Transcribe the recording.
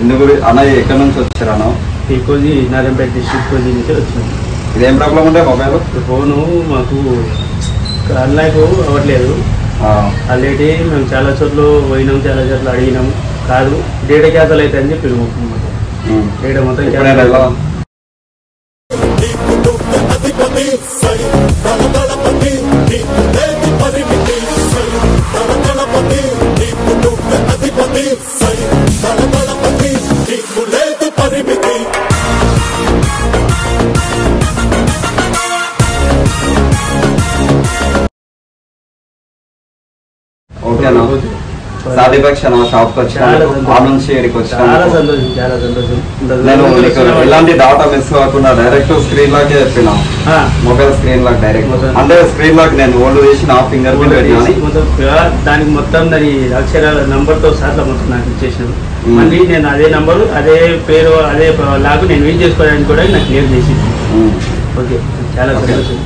ఎందుకు అన్న ఎక్కడి నుంచి వచ్చారు అన్న? ఈ కోజీ నారాయణపేట డిస్ట్రిక్ట్ కోజీ నుంచి వచ్చినాం. ఇదేం ప్రాబ్లం ఉంటే మొబైల్ ఫోను మాకు అన్లైక్ అవ్వట్లేదు. ఆల్రెడీ మేము చాలా చోట్ల పోయినాం, చాలా చోట్ల అడిగినాం, కాదు డేటా క్యాన్సల్ అయితే అని చెప్పి డేటా మొత్తం క్యాన్సల్. ఓకేనా? సాటిస్ఫాక్షన్ షాప్కి వచ్చాను, ఆ నుంచి ఇక్కడికి వచ్చాను. చాలా సంతోషం, చాలా సంతోషం. నేను ఎలాంటి డాటా మిస్ కాకుండా డైరెక్ట్ స్క్రీన్ లాక్ చెప్పిన, మొబైల్ స్క్రీన్ లాక్ డైరెక్ట్ అంటే స్క్రీన్ లాక్ నేను ఓల్డ్ చేసి నా ఫింగర్ ప్రింట్ పెట్టాను. దానికి మొత్తం దాని అక్షరాల నంబర్ తో సార్లు మొత్తం నాకు ఇచ్చేసాను. మళ్ళీ నేను అదే నంబరు, అదే పేరు, అదే లాక్ నేను యూజ్ చేసుకోవడానికి కూడా నాకు క్లియర్ చేసి. ఓకే, చాలా సంతోషం.